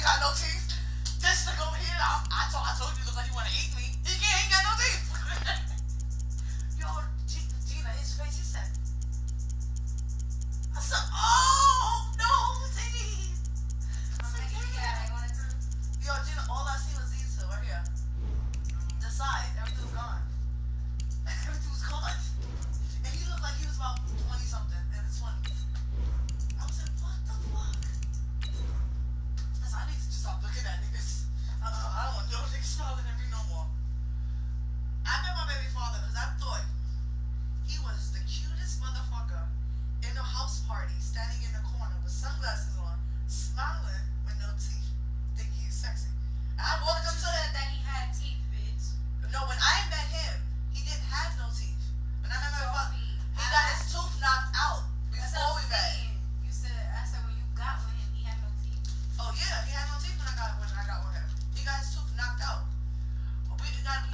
got no teeth. This nigga over here, I told you, look like he want to eat me. He ain't got no teeth. Yo, Gina, his face, he said, I said, oh, no teeth. I said, yeah. Yo, Gina, all I seen was these two right here. The side, everything was gone. Everything was gone. And he looked like he was about 20-something in his 20s. I was like, what the fuck? I said, I need to just stop looking at niggas. I don't want no niggas smiling at me no more. I met my baby father because I thought he was the cutest motherfucker in a house party, standing in the corner with sunglasses on, smiling with no teeth, thinking he's sexy. I walked up to him. That he had teeth, bitch. No, when I met him, he didn't have no teeth. When I met my father, he got his tooth knocked out before we met. I said when you got with him, he had no teeth. Oh yeah, he had no teeth when I got with him. He got his tooth knocked out.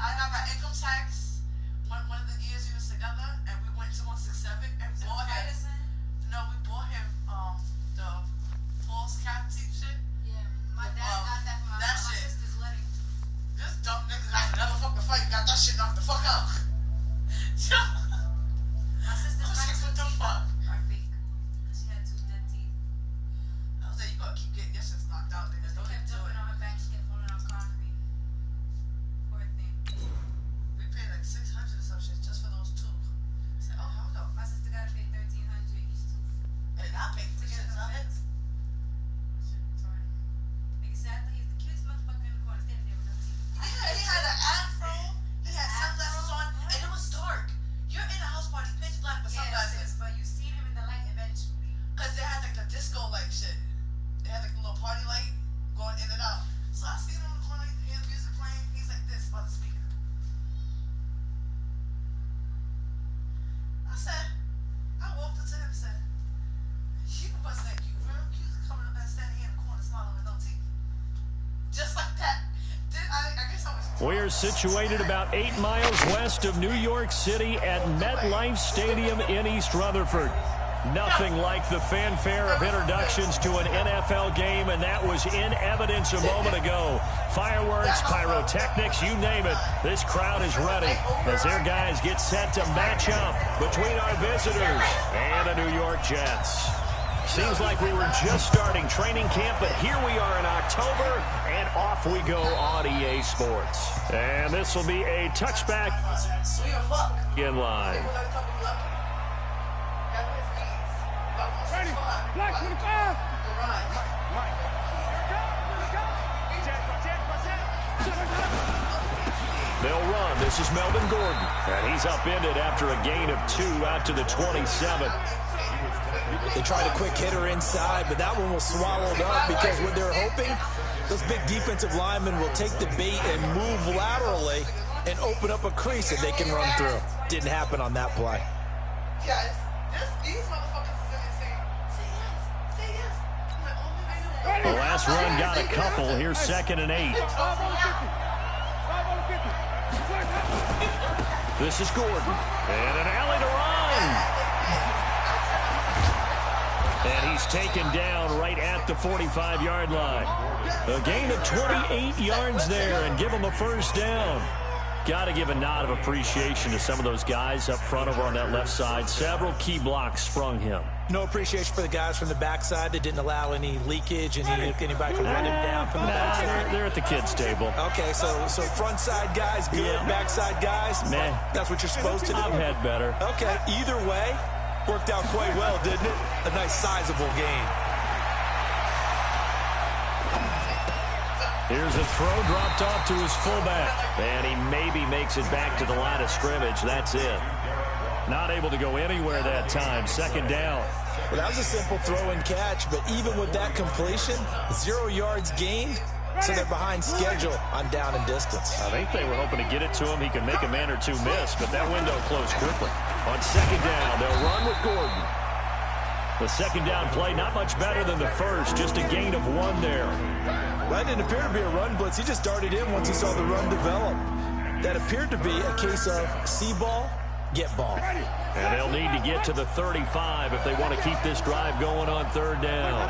I got my income tax one of the years we was together, and we went to 167 and bought him. No, we bought him the false cap teeth shit. Yeah, my dad got that from my sister's wedding. This dumb nigga got another fucking fight. Got that shit knocked the fuck out. My sister's what the fuck? Are fake. She had 2 dead teeth. I was like, you gotta keep getting your shit knocked out, nigga. Don't Kept even do jumping it. on her back, she kept falling on concrete. Poor thing. We paid like $600 or some shit just for those two. I said, oh, hold up. My sister gotta pay $1,300 each tooth. And I paid To get them $600. fixed. Shit retarded. Nigga said, I thought he was the cutest motherfucker in the corner, standing there with no teeth. Yeah, he had an afro. He had sunglasses on, and it was dark. You're in a house party, pitch black with sunglasses. Yes, but you seen him in the light eventually. Cause they had like the disco light shit. They had like a little party light going in and out. So I seen him in the corner, he had music playing. He's like this by the speaker. I said, I walked up to him and said, you must think you real cute coming up and standing here in the corner smiling with no teeth. Just like that. I guess I was. We're situated about 8 miles west of New York City at MetLife Stadium in East Rutherford. Nothing like the fanfare of introductions to an NFL game, and that was in evidence a moment ago. Fireworks, pyrotechnics, you name it. This crowd is ready as their guys get set to match up between our visitors and the New York Jets. Seems like we were just starting training camp, but here we are in October, and off we go on EA Sports. And this will be a touchback in line. Ready, black 25. They'll run. This is Melvin Gordon, and he's upended after a gain of 2 out to the 27. They tried a quick hitter inside, but that one was swallowed up because what they're hoping, those big defensive linemen will take the bait and move laterally and open up a crease that they can run through. Didn't happen on that play. Guys, these motherfuckers is in this thing. Say yes. I'm like, oh, I know. The last run got a couple. Here's 2nd and 8. This is Gordon. And an alley to run. And he's taken down right at the 45-yard line. A gain of 28 yards there and give him a first down. Got to give a nod of appreciation to some of those guys up front over on that left side. Several key blocks sprung him. No appreciation for the guys from the backside that didn't allow any leakage and anybody from running down from the backside. They're at the kids' table. Okay, so front side guys, good. Yeah. Backside guys, man, that's what you're supposed to do. I've had better. Okay, either way, worked out quite well, didn't it? A nice sizable gain. Here's a throw dropped off to his fullback. And he maybe makes it back to the line of scrimmage. That's it. Not able to go anywhere that time. 2nd down. Well, that was a simple throw and catch, but even with that completion, 0 yards gained, so they're behind schedule on down and distance. I think they were hoping to get it to him. He can make a man or two miss, but that window closed quickly. On 2nd down, they'll run with Gordon. The 2nd down play, not much better than the first, just a gain of 1 there. That didn't appear to be a run blitz. He just darted in once he saw the run develop. That appeared to be a case of see ball, get ball. And they'll need to get to the 35 if they want to keep this drive going on 3rd down.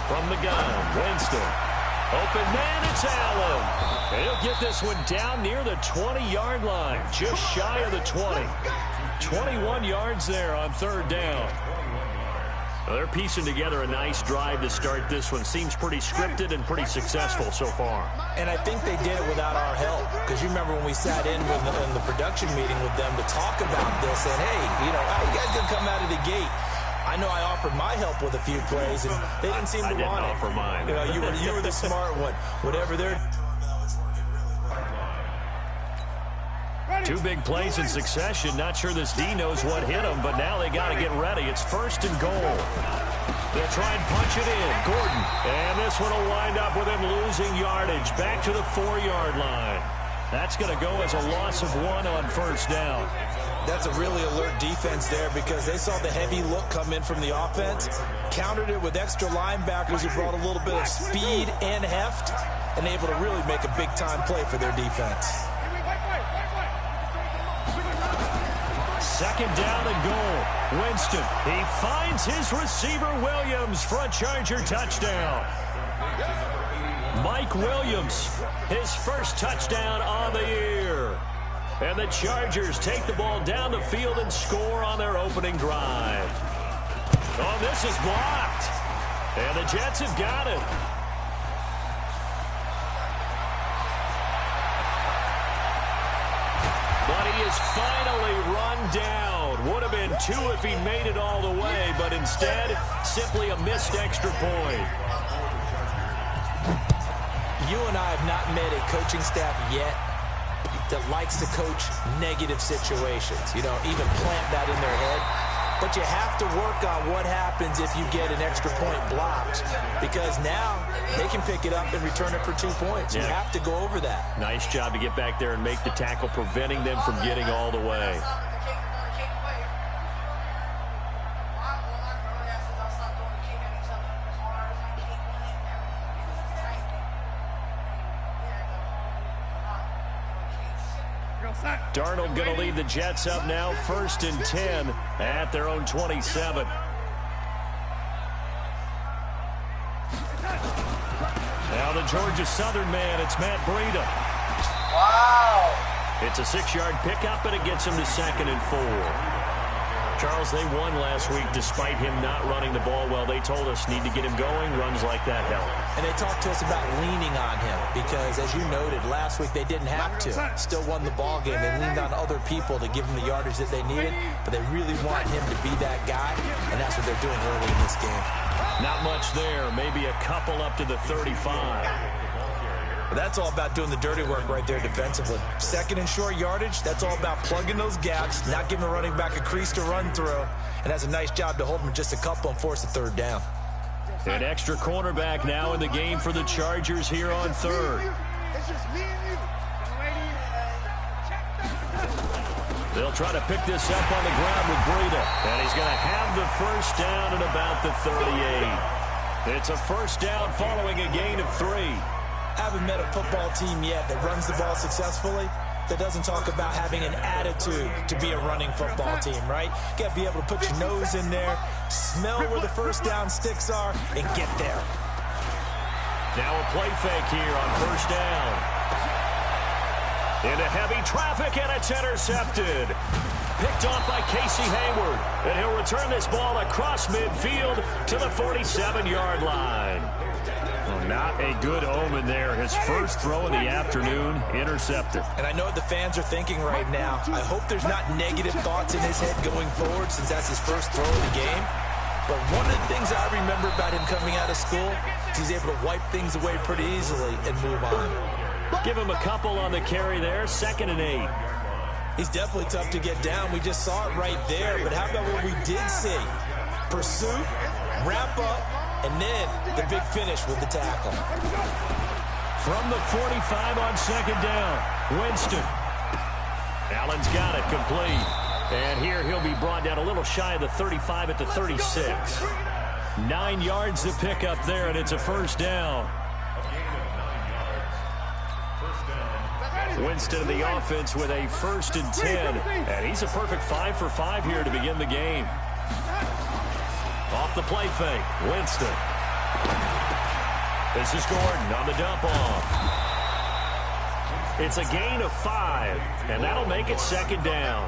From the gun, Winston. Open man, it's Allen. And he'll get this one down near the 20-yard line, just shy of the 20. 21 yards there on third down. Well, they're piecing together a nice drive to start this one. Seems pretty scripted and pretty successful so far. And I think they did it without our help. Because you remember when we sat in the production meeting with them to talk about this, and hey, you know, how you guys gonna come out of the gate? I know I offered my help with a few plays, and they didn't seem to want it. I didn't offer mine. You know, you were the smart one. Whatever they're. Two big plays in succession. Not sure this D knows what hit him, but now they got to get ready. It's first and goal. They'll try and punch it in. Gordon. And this one will wind up with him losing yardage. Back to the 4-yard line. That's going to go as a loss of 1 on first down. That's a really alert defense there because they saw the heavy look come in from the offense, countered it with extra linebackers who brought a little bit of speed and heft, and able to really make a big-time play for their defense. Second down and goal. Winston. He finds his receiver, Williams, for a Charger touchdown. Mike Williams, his first touchdown on the year. And the Chargers take the ball down the field and score on their opening drive. Oh, this is blocked. And the Jets have got it. But he is finally run down. Would have been 2 if he made it all the way, but instead, simply a missed extra point. You and I have not met a coaching staff yet that likes to coach negative situations. You know, even plant that in their head. But you have to work on what happens if you get an extra point blocked, because now they can pick it up and return it for 2 points. You have to go over that. Nice job to get back there and make the tackle, preventing them from getting all the way. Darnold going to lead the Jets up now, 1st and 10 at their own 27. Now the Georgia Southern man, it's Matt Breida. Wow. It's a 6-yard pickup, and it gets him to 2nd and 4. Charles, they won last week despite him not running the ball well. They told us need to get him going. Runs like that help. And they talked to us about leaning on him because, as you noted, last week they didn't have to. Still won the ball game. They leaned on other people to give them the yardage that they needed, but they really want him to be that guy, and that's what they're doing early in this game. Not much there. Maybe a couple up to the 35. But that's all about doing the dirty work right there defensively. 2nd and short yardage, that's all about plugging those gaps, not giving the running back a crease to run through, and has a nice job to hold him just a couple and force a 3rd down. An extra cornerback now in the game for the Chargers here on 3rd. They'll try to pick this up on the ground with Breida, and he's going to have the 1st down at about the 38. It's a 1st down following a gain of 3. Haven't met a football team yet that runs the ball successfully that doesn't talk about having an attitude to be a running football team, right? You got to be able to put your nose in there, smell where the 1st down sticks are, and get there. Now a play fake here on 1st down. Into heavy traffic, and it's intercepted. Picked off by Casey Hayward, and he'll return this ball across midfield to the 47-yard line. Well, not a good omen there. His first throw of the afternoon, intercepted. And I know what the fans are thinking right now. I hope there's not negative thoughts in his head going forward since that's his first throw of the game. But one of the things I remember about him coming out of school is he's able to wipe things away pretty easily and move on. Give him a couple on the carry there, 2nd and 8. He's definitely tough to get down. We just saw it right there. But how about what we did see? Pursuit, wrap up, and then the big finish with the tackle. From the 45 on 2nd down, Winston. Allen's got it complete. And here he'll be brought down a little shy of the 35 at the 36. 9 yards to pick up there, and it's a 1st down. Winston in the offense with a 1st and 10. And he's a perfect 5 for 5 here to begin the game. Off the play fake, Winston. This is Gordon on the dump off. It's a gain of 5, and that'll make it second down.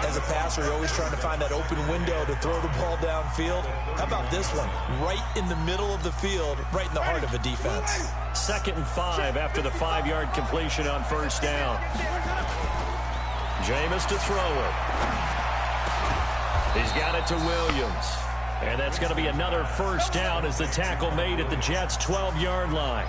As a passer, you're always trying to find that open window to throw the ball downfield. How about this one? Right in the middle of the field, right in the heart of a defense. 2nd and 5 after the 5-yard completion on first down. Jameis to throw it. He's got it to Williams. And that's going to be another first down as the tackle made at the Jets' 12-yard line.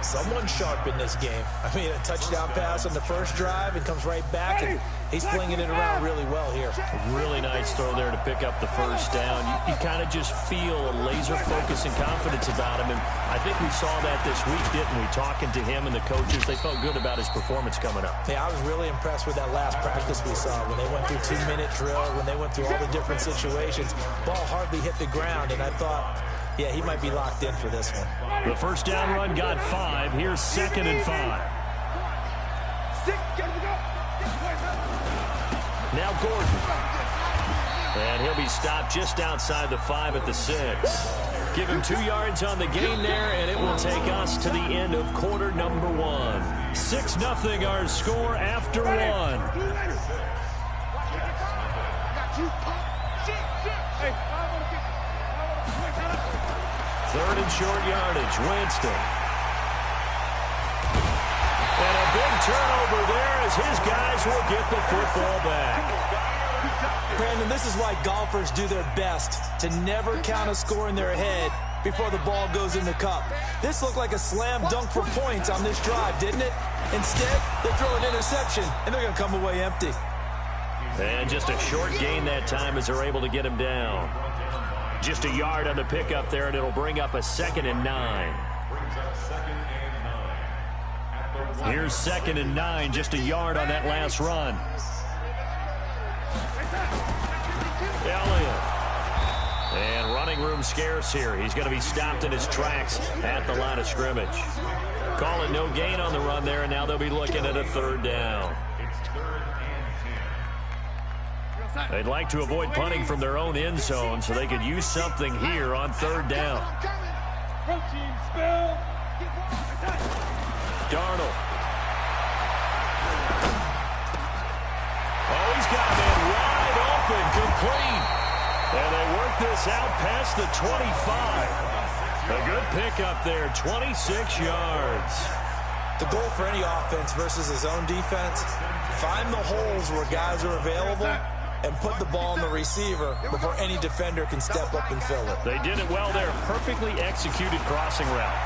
Someone's sharp in this game. I mean, a touchdown pass on the first drive and comes right back, and he's flinging it around really well here. Really nice throw there to pick up the first down. You kind of just feel a laser focus and confidence about him, and I think we saw that this week, didn't we? Talking to him and the coaches, they felt good about his performance coming up. Yeah, I was really impressed with that last practice we saw when they went through 2-minute drill, when they went through all the different situations. Ball hardly hit the ground, and I thought, yeah, he might be locked in for this one. The first down run got 5. Here's 2nd and 5. Now Gordon. And he'll be stopped just outside the 5 at the 6. Give him 2 yards on the gain there, and it will take us to the end of quarter number 1. 6-0 our score after 1. Third and short yardage, Winston. And a big turnover there as his guys will get the football back. Brandon, this is why golfers do their best to never count a score in their head before the ball goes in the cup. This looked like a slam dunk for points on this drive, didn't it? Instead, they throw an interception, and they're going to come away empty. And just a short gain that time as they're able to get him down. Just a yard on the pickup there, and it'll bring up a 2nd and 9. Here's 2nd and 9, just a yard on that last run. Elliott. And running room scarce here. He's going to be stopped in his tracks at the line of scrimmage. Call it no gain on the run there, and now they'll be looking at a 3rd down. They'd like to avoid punting from their own end zone, so they could use something here on 3rd down. Darnold. Oh, he's got that wide open, complete. And they work this out past the 25. A good pickup there, 26 yards. The goal for any offense versus his own defense, find the holes where guys are available and put the ball on the receiver before any defender can step up and fill it. They did it well there. Perfectly executed crossing route.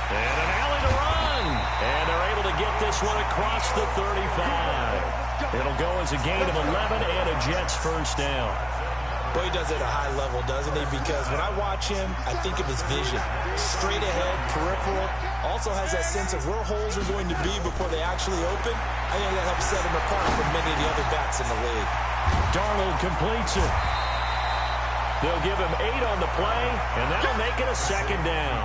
And an alley to run. And they're able to get this one across the 35. It'll go as a gain of 11 and a Jets first down. Boy, he does it at a high level, doesn't he? Because when I watch him, I think of his vision. Straight ahead, peripheral. Also has that sense of where holes are going to be before they actually open. I think that helps set him apart from many of the other backs in the league. Darnold completes it. They'll give him 8 on the play, and that'll make it a 2nd down.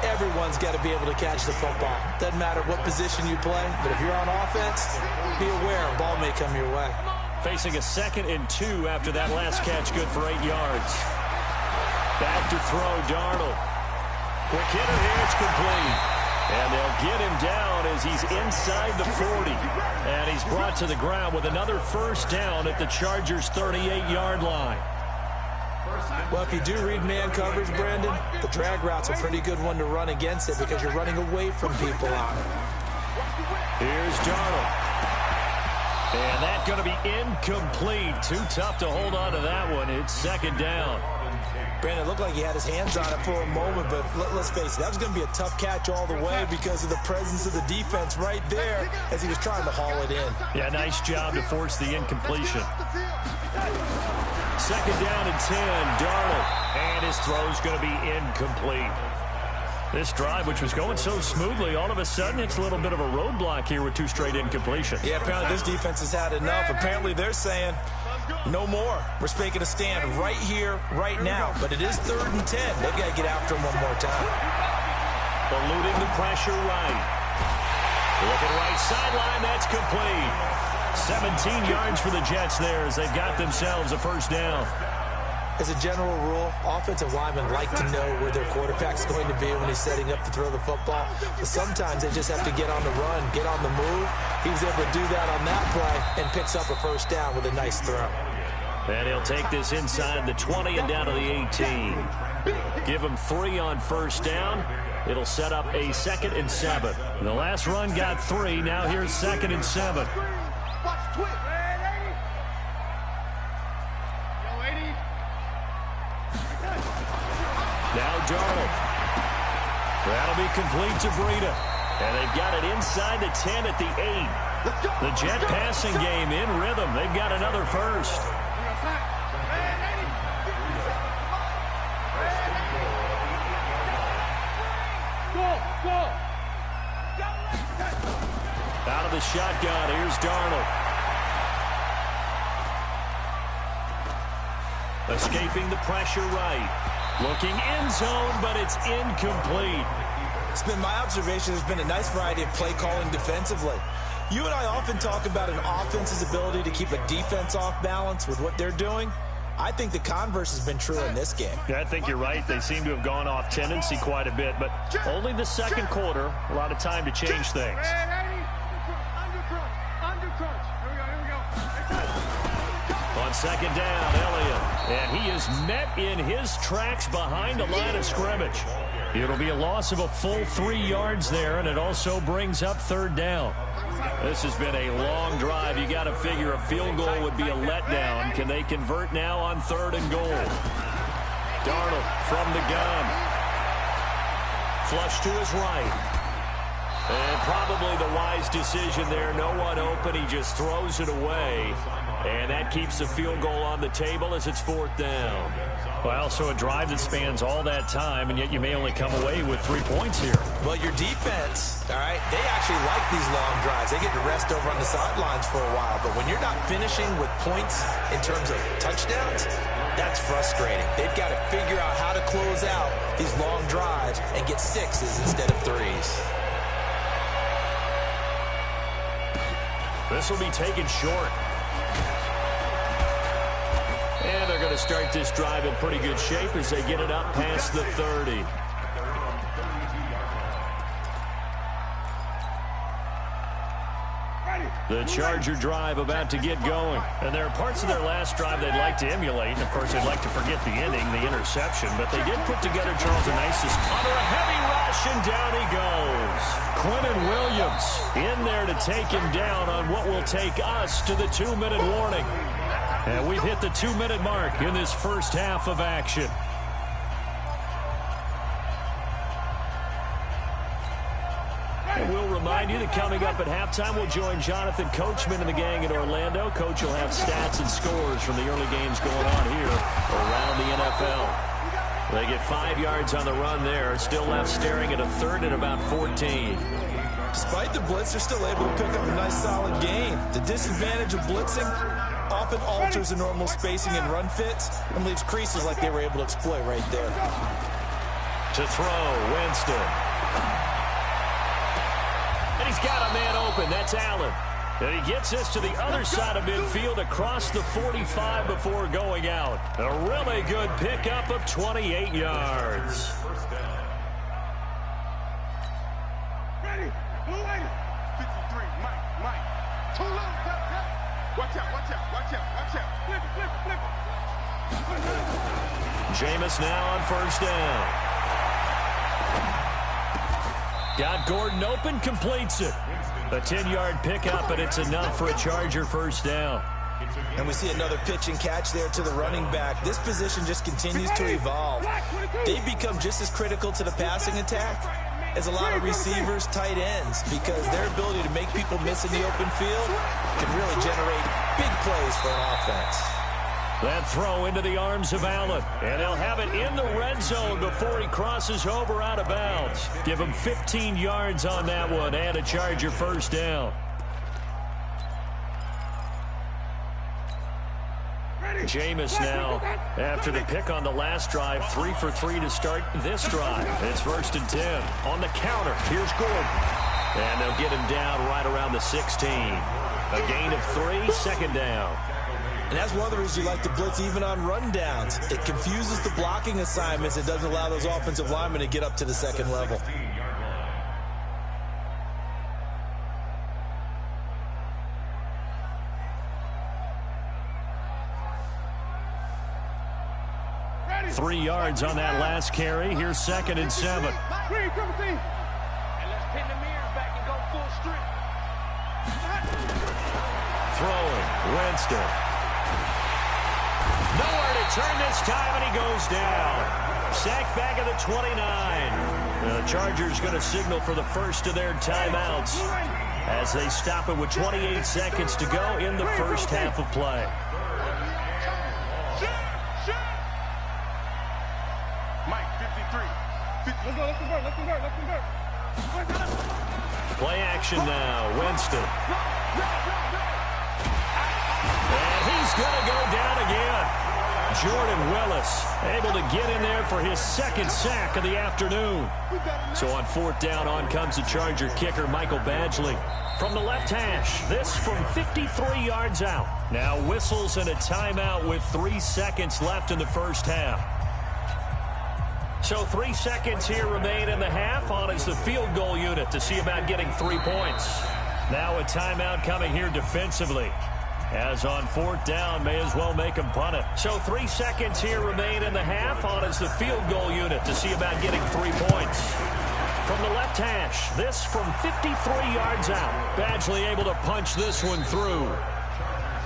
Everyone's got to be able to catch the football. Doesn't matter what position you play, but if you're on offense, be aware a ball may come your way. Facing a 2nd and 2 after that last catch, good for 8 yards. Back to throw, Darnold. Quick hitter here, it's complete. And they'll get him down as he's inside the 40. And he's brought to the ground with another first down at the Chargers' 38-yard line. Well, if you do read man coverage, Brandon, the drag route's a pretty good one to run against it because you're running away from people on it. Here's Darnold. And that's going to be incomplete. Too tough to hold on to that one. It's 2nd down. Brandon, it looked like he had his hands on it for a moment, but let's face it, that was going to be a tough catch all the way because of the presence of the defense right there as he was trying to haul it in. Yeah, nice job to force the incompletion. 2nd down and 10, Darnold. And his throw's going to be incomplete. This drive, which was going so smoothly, all of a sudden it's a little bit of a roadblock here with 2 straight incompletions. Yeah, apparently this defense has had enough. Apparently they're saying, no more. We're making a stand right here, right now. But it is 3rd and 10. They've got to get after him one more time. Eluding the pressure right. Looking right sideline, that's complete. 17 yards for the Jets there as they've got themselves a first down. As a general rule, offensive linemen like to know where their quarterback's going to be when he's setting up to throw the football. But sometimes they just have to get on the run, get on the move. He was able to do that on that play and picks up a first down with a nice throw. And he'll take this inside the 20 and down to the 18. Give him 3 on first down. It'll set up a 2nd and 7. The last run got 3. Now here's 2nd and 7. Now Darnold. That'll be complete to Breida. And they've got it inside the 10 at the 8. The Jet passing game in rhythm. They've got another first. Out of the shotgun, here's Darnold. Escaping the pressure right. Looking end zone, but it's incomplete. It's been my observation there's been a nice variety of play calling defensively. You and I often talk about an offense's ability to keep a defense off balance with what they're doing. I think the converse has been true in this game. Yeah, I think you're right. They seem to have gone off tendency quite a bit, but only the second quarter, a lot of time to change things. On second down, Elliott. And he is met in his tracks behind the line of scrimmage. It'll be a loss of a full 3 yards there, and it also brings up 3rd down. This has been a long drive. You got to figure a field goal would be a letdown. Can they convert now on 3rd and goal? Darnold from the gun. Flush to his right. And probably the wise decision there. No one open. He just throws it away. And that keeps the field goal on the table as it's 4th down. Well, so a drive that spans all that time, and yet you may only come away with 3 points here. Well, your defense, all right, they actually like these long drives. They get to rest over on the sidelines for a while. But when you're not finishing with points in terms of touchdowns, that's frustrating. They've got to figure out how to close out these long drives and get 6s instead of 3s. This will be taken short. And they're going to start this drive in pretty good shape as they get it up past the 30. The Charger drive about to get going. And there are parts of their last drive they'd like to emulate. And, of course, they'd like to forget the ending, the interception. But they did put together Charles Anisis under a heavy rush, and down he goes. Quentin Williams in there to take him down on what will take us to the 2-minute warning. And we've hit the 2-minute mark in this first half of action. And we'll remind you that coming up at halftime, we'll join Jonathan Coachman and the gang in Orlando. Coach will have stats and scores from the early games going on here around the NFL. They get 5 yards on the run there. Still left staring at a 3rd and about 14. Despite the blitz, they're still able to pick up a nice solid gain. The disadvantage of blitzing often alters the normal spacing and run fits and leaves creases like they were able to exploit right there. To throw, Winston. And he's got a man open. That's Allen. And he gets this to the other side of midfield across the 45 before going out. A really good pickup of 28 yards. Ready. 53. Mike. Too low. Watch out. Flip it. Jameis now on first down. Got Gordon open, completes it. A 10-yard pickup, and it's enough for a Charger first down. And we see another pitch and catch there to the running back. This position just continues to evolve. They become just as critical to the passing attack as a lot of receivers, tight ends, because their ability to make people miss in the open field can really generate big plays for an offense. That throw into the arms of Allen. And they'll have it in the red zone before he crosses over out of bounds. Give him 15 yards on that one and a Charger first down. Jameis now, after the pick on the last drive, 3 for 3 to start this drive. It's 1st and 10. On the counter, here's Gordon. And they'll get him down right around the 16. A gain of 3, 2nd down. And that's one of the reasons you like to blitz even on rundowns. It confuses the blocking assignments. It doesn't allow those offensive linemen to get up to the second level. Ready. 3 yards on that last carry. Here's 2nd and 7. And let's pin the mirrors back and go full strength. Throwing, Winston. Nowhere to turn this time, and he goes down. Sacked back at the 29. The Chargers going to signal for the first of their timeouts as they stop it with 28 seconds to go in the first half of play. Mike, 53. Let's convert. Play action now. Winston. And he's going to go down again. Jordan Willis able to get in there for his 2nd sack of the afternoon. So on 4th down, on comes the Charger kicker, Michael Badgley. From the left hash, this from 53 yards out. Now whistles and a timeout with 3 seconds left in the first half. So 3 seconds here remain in the half. On is the field goal unit to see about getting 3 points. Now a timeout coming here defensively. As on 4th down, may as well make him punt it. So 3 seconds here remain in the half. On is the field goal unit to see about getting 3 points. From the left hash, this from 53 yards out. Badgley able to punch this one through.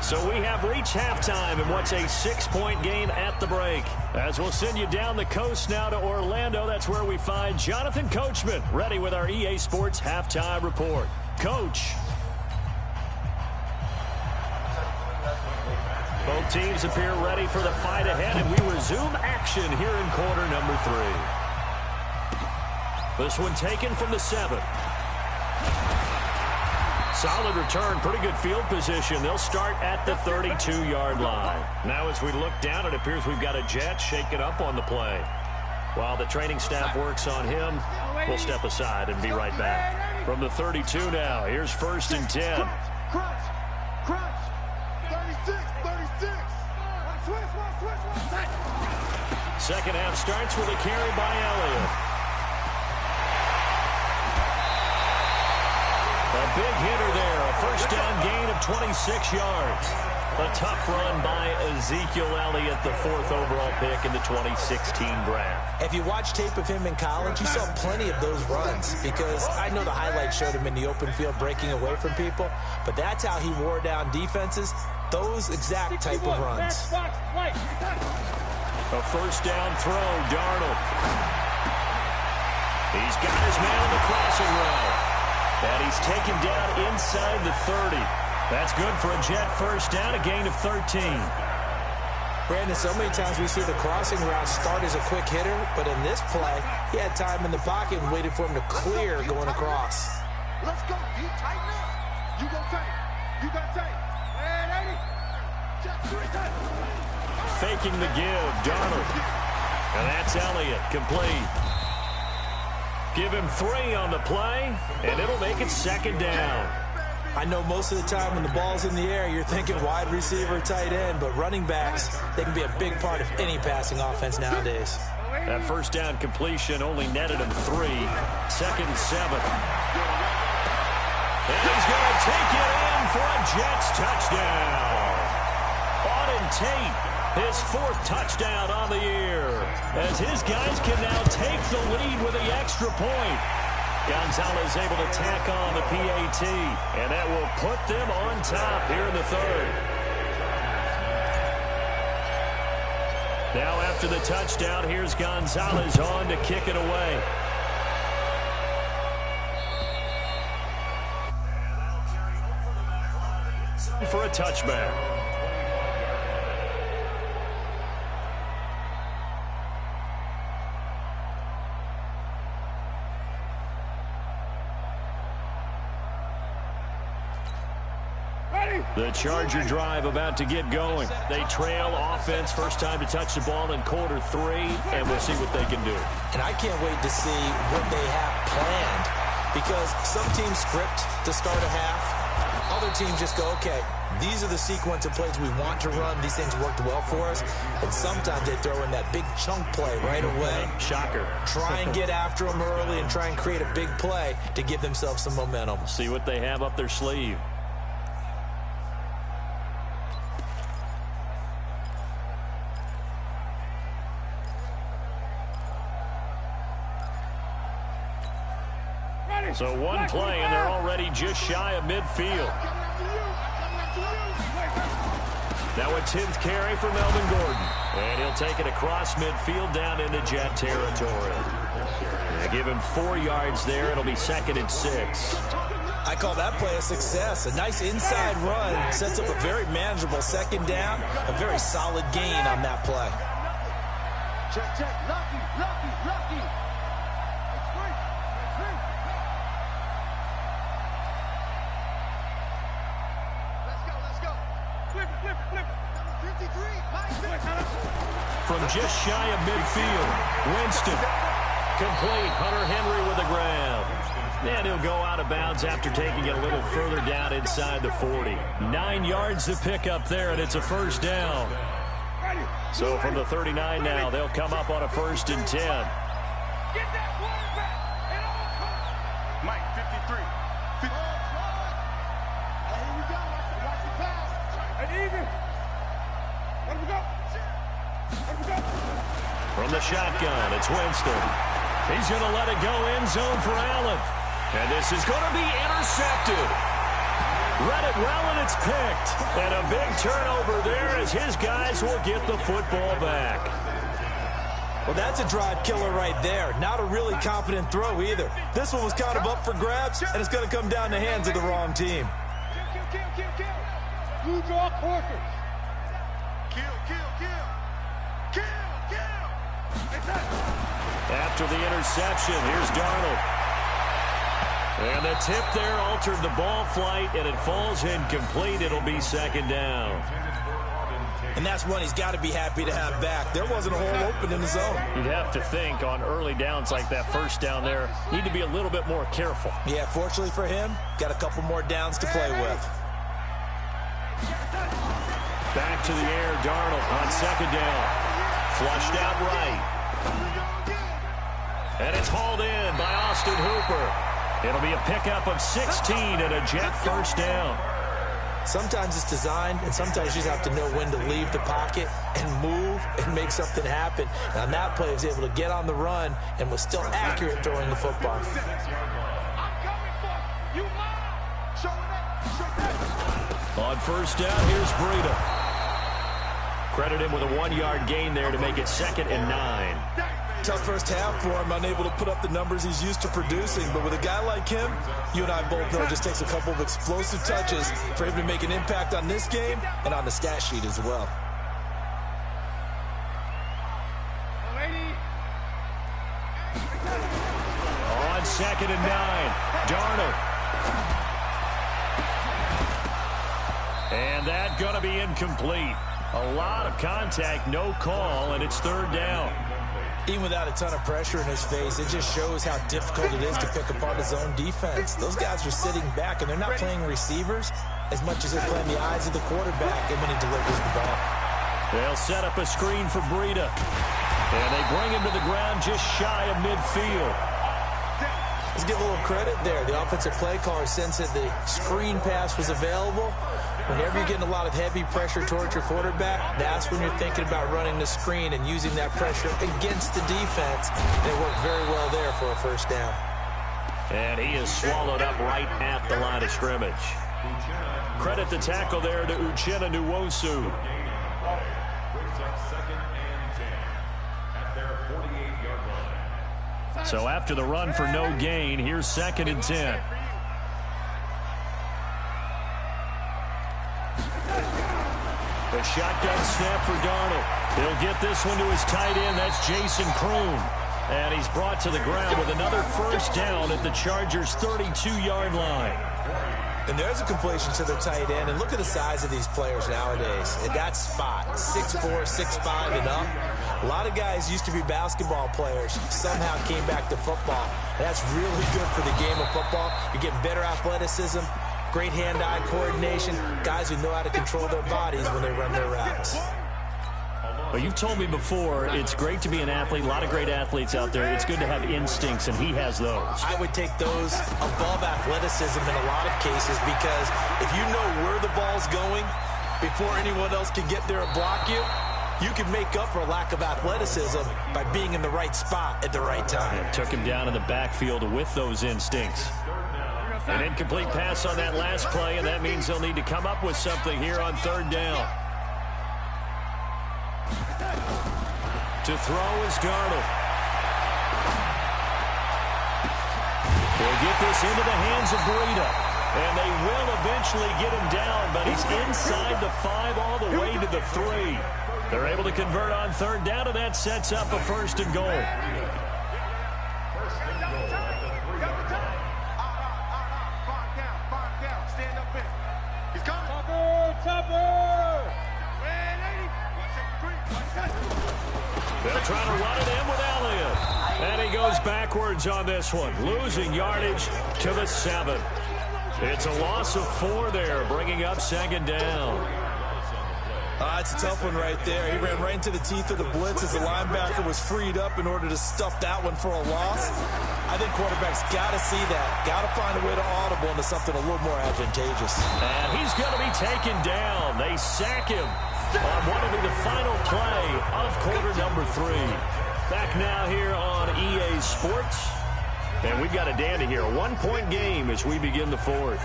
So we have reached halftime in what's a 6-point game at the break. As we'll send you down the coast now to Orlando, that's where we find Jonathan Coachman, ready with our EA Sports Halftime Report. Coach. Both teams appear ready for the fight ahead, and we resume action here in quarter number 3. This one taken from the 7. Solid return, pretty good field position. They'll start at the 32-yard line. Now as we look down, it appears we've got a jet shaken up on the play. While the training staff works on him, we'll step aside and be right back. From the 32 now, here's 1st and 10. Crunch. 36. Second half starts with a carry by Elliott. A big hitter there, a 1st down gain of 26 yards. A tough run by Ezekiel Elliott, the 4th overall pick in the 2016 draft. If you watch tape of him in college, you saw plenty of those runs because I know the highlights showed him in the open field breaking away from people, but that's how he wore down defenses, those exact type of runs. A 1st down throw, Darnold. He's got his man on the crossing route. And he's taken down inside the 30. That's good for a Jet 1st down, a gain of 13. Brandon, so many times we see the crossing route start as a quick hitter, but in this play, he had time in the pocket and waited for him to clear going across. Let's go. You tighten up. You go tight. You got tight. And 80. Jet 3 tight. Faking the give, Darnold. And that's Elliott, complete. Give him 3 on the play, and it'll make it 2nd down. I know most of the time when the ball's in the air, you're thinking wide receiver, tight end, but running backs, they can be a big part of any passing offense nowadays. That 1st down completion only netted him 3. 2nd and 7. And he's going to take it in for a Jets touchdown. Auden Tate, his 4th touchdown on the year, as his guys can now take the lead with the extra point. Gonzalez able to tack on the PAT, and that will put them on top here in the 3rd. Now after the touchdown, here's Gonzalez on to kick it away. For a touchback. The Charger drive about to get going. They trail offense, 1st time to touch the ball in quarter 3, and we'll see what they can do. And I can't wait to see what they have planned, because some teams script to start a half. other teams just go, okay, these are the sequence of plays we want to run. These things worked well for us. And sometimes they throw in that big chunk play right away. Shocker. Try and get after them early and try and create a big play to give themselves some momentum. See what they have up their sleeve. So one play, and they're already just shy of midfield. Now a 10th carry for Melvin Gordon. And he'll take it across midfield down into Jet territory. They give him 4 yards there. It'll be 2nd and 6. I call that play a success. A nice inside run sets up a very manageable 2nd down. A very solid gain on that play. Check, check. Lucky, lucky, lucky. From just shy of midfield, Winston. Complete. Hunter Henry with the grab. And he'll go out of bounds after taking it a little further down inside the 40. 9 yards to pick up there, and it's a 1st down. So from the 39 now, they'll come up on a 1st and 10. Mike, 53. Here we go. Watch the pass. And even. Let him go. From the shotgun, it's Winston. He's going to let it go end zone for Allen. And this is going to be intercepted. Read it well, and it's picked. And a big turnover there as his guys will get the football back. Well, that's a drive killer right there. Not a really confident throw either. This one was kind of up for grabs, and it's going to come down the hands of the wrong team. Kill. Blue draw quarters. Kill. After the interception, here's Darnold. And the tip there altered the ball flight, and it falls incomplete. It'll be 2nd down. And that's one he's got to be happy to have back. There wasn't a hole open in the zone. You'd have to think on early downs like that 1st down there, need to be a little bit more careful. Yeah, fortunately for him, got a couple more downs to play with. Back to the air, Darnold on 2nd down. Flushed out right. And it's hauled in by Austin Hooper. It'll be a pickup of 16 and a Jet 1st down. Sometimes it's designed, and sometimes you just have to know when to leave the pocket and move and make something happen. And on that play, he was able to get on the run and was still accurate throwing the football. On 1st down, here's Breida. Credit him with a 1-yard gain there to make it 2nd and 9. Tough first half for him, unable to put up the numbers he's used to producing. But with a guy like him, you and I both know it just takes a couple of explosive touches for him to make an impact on this game and on the stat sheet as well. On 2nd and 9, Darnold. And that going to be incomplete. A lot of contact, no call, and it's 3rd down. Even without a ton of pressure in his face, it just shows how difficult it is to pick apart his own defense. Those guys are sitting back, and they're not playing receivers as much as they're playing the eyes of the quarterback and when he delivers the ball. They'll set up a screen for Breida. And they bring him to the ground just shy of midfield. Let's give a little credit there. The offensive play caller sensed that the screen pass was available. Whenever you're getting a lot of heavy pressure towards your quarterback, that's when you're thinking about running the screen and using that pressure against the defense. They worked very well there for a 1st down. And he is swallowed up right at the line of scrimmage. Credit the tackle there to Uchenna Nwosu. So after the run for no gain, here's 2nd and 10. The shotgun snap for Darnold. He'll get this one to his tight end. That's Jason Kroon. And he's brought to the ground with another 1st down at the Chargers' 32-yard line. And there's a completion to the tight end. And look at the size of these players nowadays. At that spot, 6'4", 6'5", and up. A lot of guys used to be basketball players, somehow came back to football. And that's really good for the game of football. You're getting better athleticism, great hand-eye coordination, guys who know how to control their bodies when they run their routes. Well, you've told me before, it's great to be an athlete. A lot of great athletes out there. It's good to have instincts, and he has those. I would take those above athleticism in a lot of cases, because if you know where the ball's going before anyone else can get there and block you, you can make up for a lack of athleticism by being in the right spot at the right time. Yeah, took him down in the backfield with those instincts. An incomplete pass on that last play, and that means they'll need to come up with something here on third down. To throw is Darnold. They'll get this into the hands of Breida. And they will eventually get him down, but he's inside the 5 all the way to the 3. They're able to convert on third down, and that sets up a first and goal. They'll try to run it in with Elliott. And he goes backwards on this one, losing yardage to the 7. It's a loss of 4 there, bringing up second down. It's a tough one right there. He ran right into the teeth of the blitz as the linebacker was freed up in order to stuff that one for a loss. I think quarterbacks got to see that. Got to find a way to audible into something a little more advantageous. And he's going to be taken down. They sack him on what will be the final play of quarter number 3. Back now here on EA Sports. And we've got a dandy here. A 1-point game as we begin the 4th.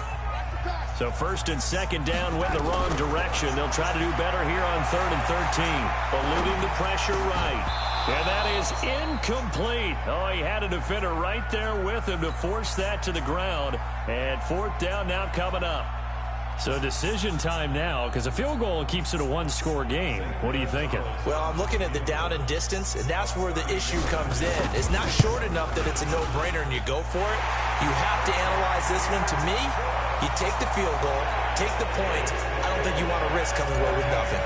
So first and second down went the wrong direction. They'll try to do better here on 3rd and 13. Eluding the pressure right. And that is incomplete. Oh, he had a defender right there with him to force that to the ground. And 4th down now coming up. So decision time now, because a field goal keeps it a 1-score game. What are you thinking? Well, I'm looking at the down and distance, and that's where the issue comes in. It's not short enough that it's a no-brainer and you go for it. You have to analyze this one. To me, you take the field goal, take the points. I don't think you want to risk coming away with nothing.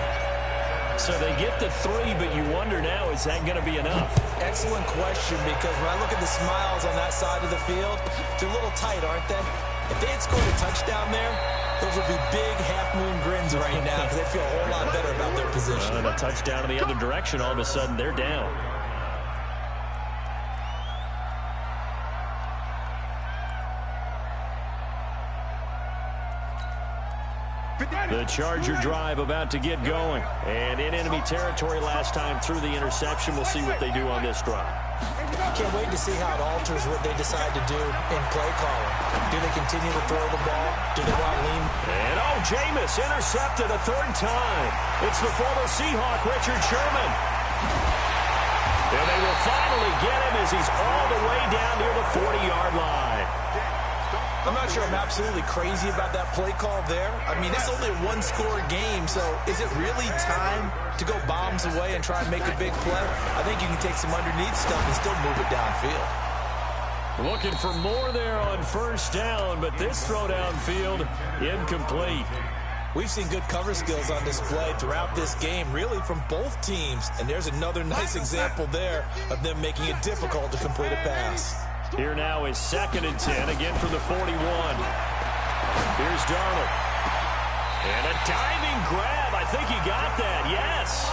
So they get the 3, but you wonder now, is that going to be enough? Excellent question, because when I look at the smiles on that side of the field, they're a little tight, aren't they? If they had scored a touchdown there, those would be big half-moon grins right now because they feel a whole lot better about their position. And a touchdown in the other direction, all of a sudden they're down. The Charger drive about to get going. And in enemy territory last time through the interception. We'll see what they do on this drive. Can't wait to see how it alters what they decide to do in play calling. Do they continue to throw the ball? Do they want to lean? And Jameis intercepted a 3rd time. It's the former Seahawk, Richard Sherman. And they will finally get him as he's all the way down near the 40-yard line. I'm not sure I'm absolutely crazy about that play call there. I mean, it's only a 1-score game, so is it really time to go bombs away and try and make a big play? I think you can take some underneath stuff and still move it downfield. Looking for more there on 1st down, but this throw downfield incomplete. We've seen good cover skills on display throughout this game, really from both teams. And there's another nice example there of them making it difficult to complete a pass. Here now is 2nd and 10, again from the 41. Here's Darnold. And a diving grab. I think he got that, yes.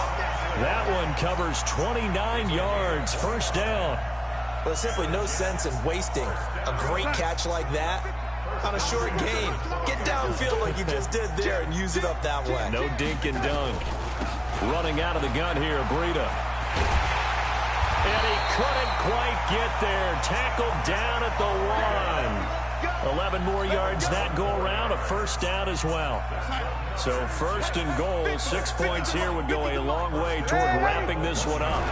That one covers 29 yards, 1st down. Well, there's simply no sense in wasting a great catch like that on a short gain. Get downfield like you just did there and use it up that way. No dink and dunk. Running out of the gun here, Breida. And he couldn't quite get there. Tackled down at the 1. 11 more yards that go around. A 1st down as well. So 1st and goal. 6 points here would go a long way toward wrapping this one up.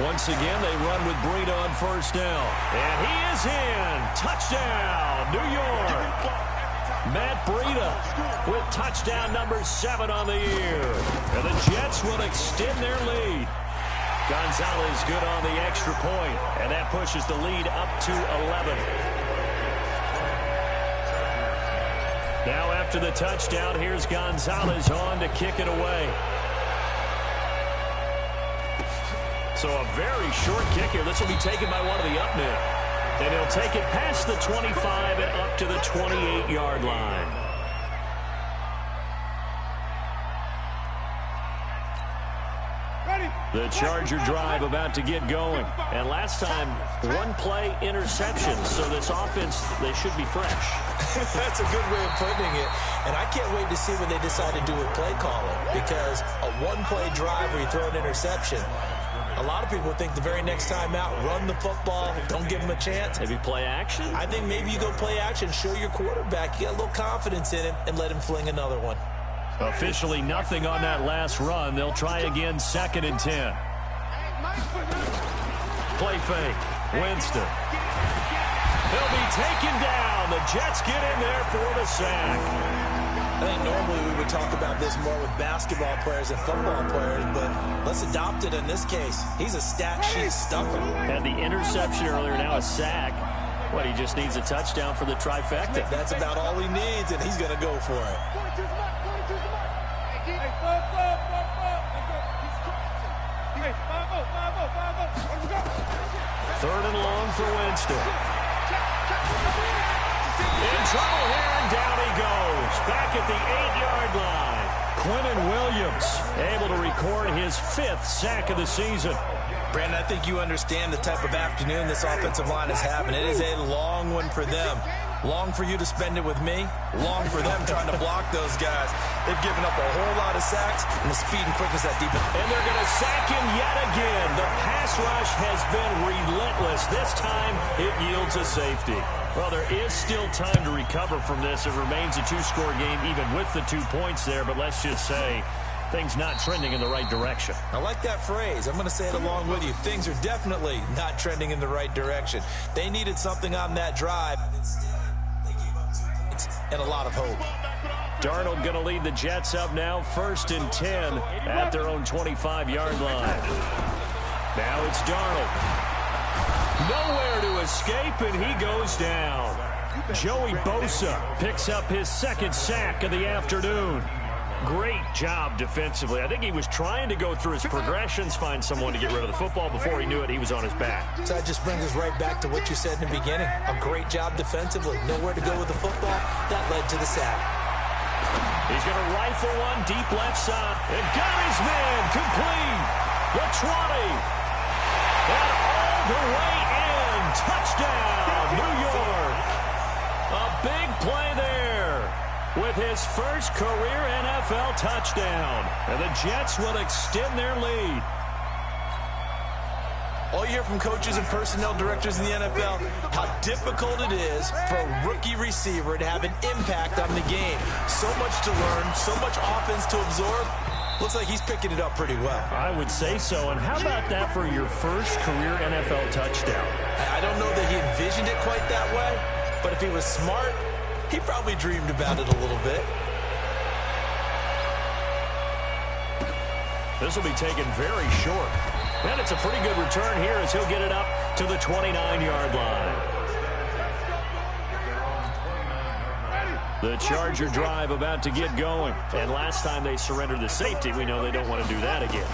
Once again, they run with Breida on 1st down. And he is in. Touchdown, New York. Matt Breida with touchdown number 7 on the year. And the Jets will extend their lead. Gonzalez good on the extra point, and that pushes the lead up to 11. Now after the touchdown, here's Gonzalez on to kick it away. So a very short kick here. This will be taken by one of the up men. And he'll take it past the 25 and up to the 28-yard line. The Charger drive about to get going. And last time, one play interception. So this offense, they should be fresh. That's a good way of putting it. And I can't wait to see what they decide to do with play calling. Because a one-play drive where you throw an interception, a lot of people think the very next time out, run the football, don't give him a chance. Maybe play action? I think maybe you go play action, show your quarterback, you got a little confidence in him, and let him fling another one. Officially nothing on that last run. They'll try again, 2nd and 10. Play fake. Winston. He'll be taken down. The Jets get in there for the sack. I think normally we would talk about this more with basketball players and football players, but let's adopt it in this case. He's a stat sheet stuffer. Had the interception earlier, now a sack. What, he just needs a touchdown for the trifecta. That's about all he needs, and he's going to go for it. 3rd and long for Winston. In trouble here, and down he goes. Back at the 8-yard line. Quinnen Williams able to record his 5th sack of the season. Brandon, I think you understand the type of afternoon this offensive line is having. It is a long one for them. Long for you to spend it with me. Long for them trying to block those guys. They've given up a whole lot of sacks, and the speed and quickness that defense. And they're going to sack him yet again. The pass rush has been relentless. This time, it yields a safety. Well, there is still time to recover from this. It remains a 2-score game, even with the 2 points there. But let's just say things not trending in the right direction. I like that phrase. I'm going to say it along with you. Things are definitely not trending in the right direction. They needed something on that drive. And a lot of hope. Darnold going to lead the Jets up now, 1st and 10 at their own 25-yard line. Now it's Darnold. Nowhere to escape, and he goes down. Joey Bosa picks up his 2nd sack of the afternoon. Great job defensively. I think he was trying to go through his progressions, find someone to get rid of the football. Before he knew it, he was on his back. So that just brings us right back to what you said in the beginning. A great job defensively. Nowhere to go with the football. That led to the sack. He's going to rifle one deep left side. And got his man complete. The 20. And all the way in. Touchdown, New York. A big play there with his first career NFL touchdown. And the Jets will extend their lead. All you hear from coaches and personnel directors in the NFL, how difficult it is for a rookie receiver to have an impact on the game. So much to learn, so much offense to absorb. Looks like he's picking it up pretty well. I would say so. And how about that for your first career NFL touchdown? I don't know that he envisioned it quite that way, but if he was smart, he probably dreamed about it a little bit. This will be taken very short. And it's a pretty good return here as he'll get it up to the 29-yard line. The Charger drive about to get going. And last time they surrendered the safety, we know they don't want to do that again.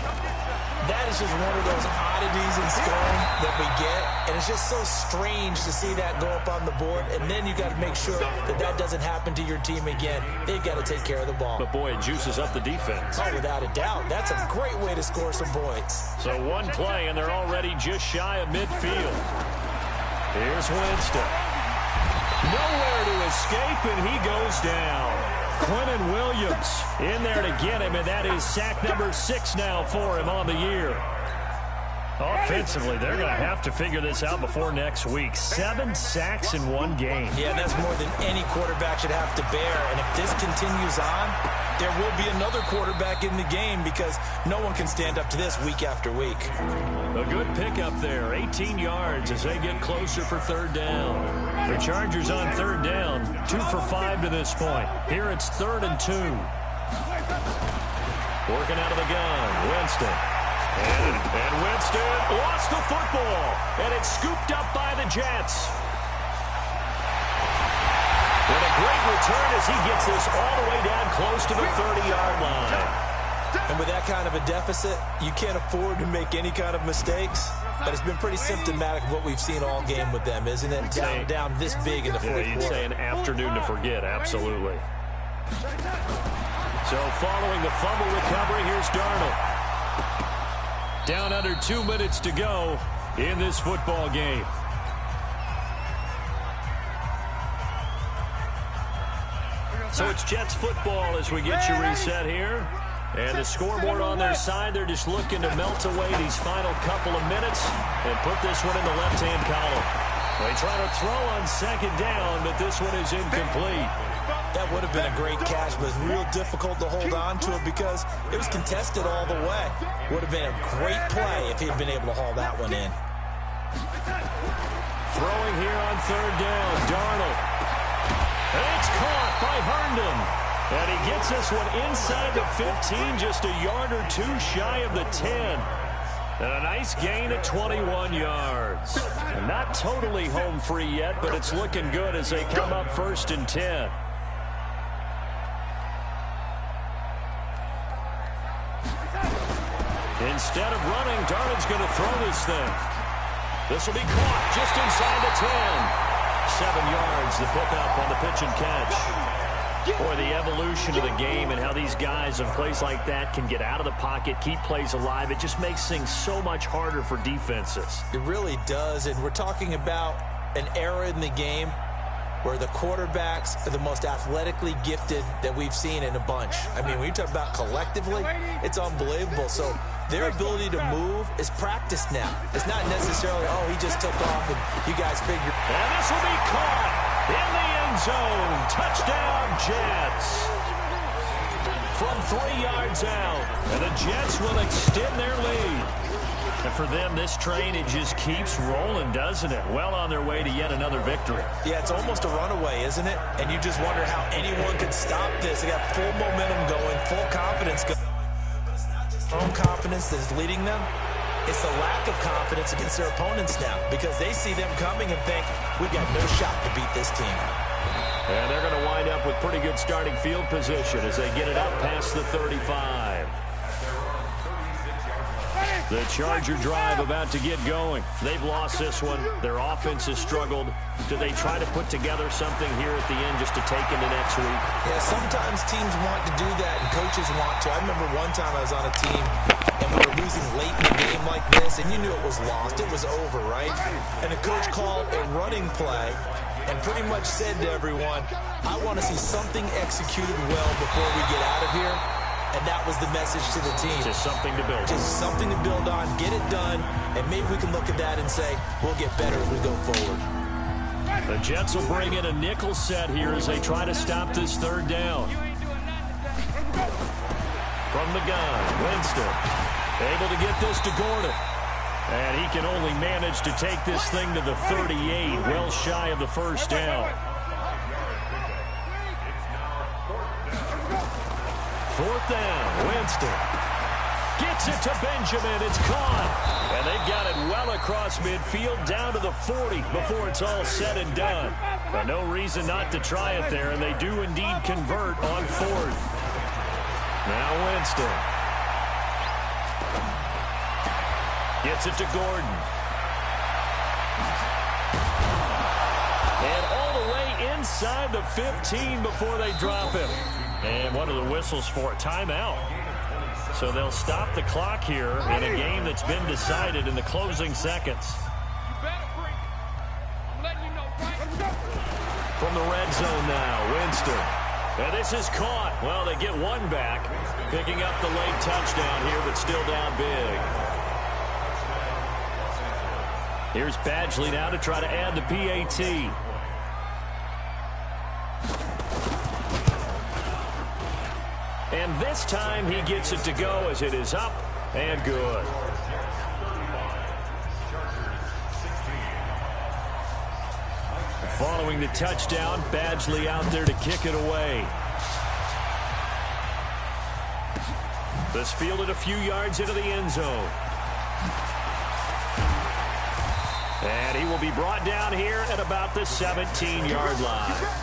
That is just one of those oddities in scoring that we get. And it's just so strange to see that go up on the board. And then you got to make sure that that doesn't happen to your team again. They've got to take care of the ball. But, boy, it juices up the defense. Oh, without a doubt. That's a great way to score some points. So one play, and they're already just shy of midfield. Here's Winston. Nowhere to escape, and he goes down. Quinnen Williams in there to get him, and that is sack number 6 now for him on the year. Offensively, they're going to have to figure this out before next week. 7 sacks in one game. Yeah, that's more than any quarterback should have to bear. And if this continues on, there will be another quarterback in the game because no one can stand up to this week after week. A good pickup there, 18 yards as they get closer for 3rd down. The Chargers on 3rd down, 2 for 5 to this point. Here it's 3rd and 2. Working out of the gun, Winston. And Winston lost the football, and it's scooped up by the Jets. And a great return as he gets this all the way down close to the 30-yard line. And with that kind of a deficit, you can't afford to make any kind of mistakes. But it's been pretty symptomatic of what we've seen all game with them, isn't it? Down this big in the fourth quarter. You'd say an afternoon to forget, absolutely. So following the fumble recovery, here's Darnold. Down under 2 minutes to go in this football game. So it's Jets football as we get you reset here. And the scoreboard on their side, they're just looking to melt away these final couple of minutes and put this one in the left-hand column. They try to throw on second down, but this one is incomplete. That would have been a great catch, but it's real difficult to hold on to it because it was contested all the way. Would have been a great play if he had been able to haul that one in. Throwing here on third down, Darnold. And it's caught by Herndon. And he gets this one inside the 15, just a yard or two shy of the 10. And a nice gain at 21 yards. And not totally home free yet, but it's looking good as they come up 1st and 10. Instead of running, Darnold's going to throw this thing. This will be caught just inside the 10. 7 yards, the pickup on the pitch and catch. Boy, the evolution of the game and how these guys in plays like that can get out of the pocket, keep plays alive, it just makes things so much harder for defenses. It really does, and we're talking about an era in the game where the quarterbacks are the most athletically gifted that we've seen in a bunch. I mean, when you talk about collectively, it's unbelievable. So their ability to move is practiced now. It's not necessarily, oh, he just took off and you guys figure. And this will be caught in the end zone. Touchdown, Jets. From 3 yards out. And the Jets will extend their lead. And for them, this train, it just keeps rolling, doesn't it? Well on their way to yet another victory. Yeah, it's almost a runaway, isn't it? And you just wonder how anyone could stop this. They got full momentum going, full confidence going. Own confidence that's leading them. It's the lack of confidence against their opponents now because they see them coming and think, we've got no shot to beat this team. And they're going to wind up with pretty good starting field position as they get it up past the 35. The Charger drive about to get going. They've lost this one. Their offense has struggled. Do they try to put together something here at the end just to take into next week? Yeah, sometimes teams want to do that and coaches want to. I remember one time I was on a team and we were losing late in the game like this and you knew it was lost. It was over, right? And the coach called a running play and pretty much said to everyone, I want to see something executed well before we get out of here. And that was the message to the team. Just something to build. Just something to build on, get it done, and maybe we can look at that and say, we'll get better as we go forward. The Jets will bring in a nickel set here as they try to stop this third down. From the gun, Winston able to get this to Gordon. And he can only manage to take this thing to the 38, well shy of the first down. 4th down, Winston gets it to Benjamin. It's caught. And they've got it well across midfield down to the 40 before it's all said and done. But no reason not to try it there, and they do indeed convert on 4th. Now Winston gets it to Gordon. And all the way inside the 15 before they drop him. And what are the whistles for? Timeout. So they'll stop the clock here in a game that's been decided in the closing seconds. From the red zone now, Winston. And this is caught. Well, they get one back, picking up the late touchdown here, but still down big. Here's Badgley now to try to add the PAT. And this time he gets it to go as it is up and good. Following the touchdown, Badgley out there to kick it away. This fielded a few yards into the end zone. And he will be brought down here at about the 17-yard line.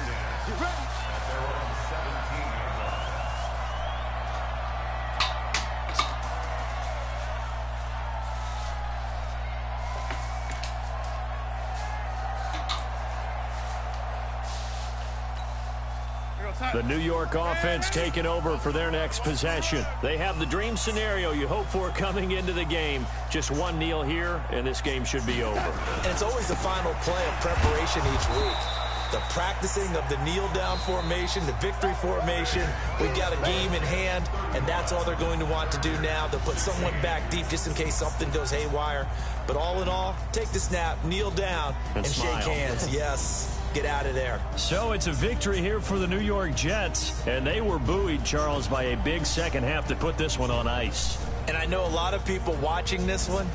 The New York offense taking over for their next possession. They have the dream scenario you hope for coming into the game. Just one kneel here, and this game should be over. And it's always the final play of preparation each week. The practicing of the kneel-down formation, the victory formation. We've got a game in hand, and that's all they're going to want to do now. They'll put someone back deep just in case something goes haywire. But all in all, take the snap, kneel down, and shake hands. Yes. Get out of there. So it's a victory here for the New York Jets, and they were buoyed, Charles, by a big second half to put this one on ice. And I know a lot of people watching this one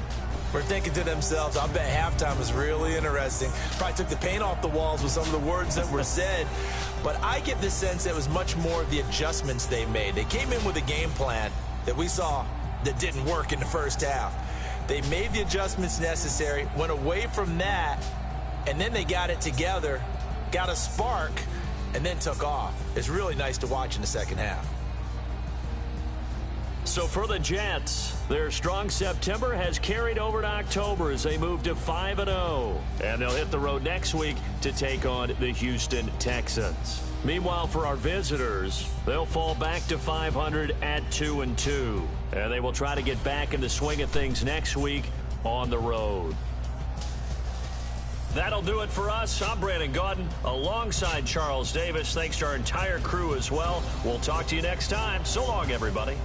were thinking to themselves, I bet halftime was really interesting. Probably took the paint off the walls with some of the words that were said. But I get the sense that it was much more of the adjustments they made. They came in with a game plan that we saw that didn't work in the first half. They made the adjustments necessary, went away from that, and then they got it together, got a spark, and then took off. It's really nice to watch in the second half. So for the Jets, their strong September has carried over to October as they move to 5-0. And they'll hit the road next week to take on the Houston Texans. Meanwhile, for our visitors, they'll fall back to 500 at 2-2. And they will try to get back in the swing of things next week on the road. That'll do it for us. I'm Brandon Gaudin alongside Charles Davis. Thanks to our entire crew as well. We'll talk to you next time. So long, everybody.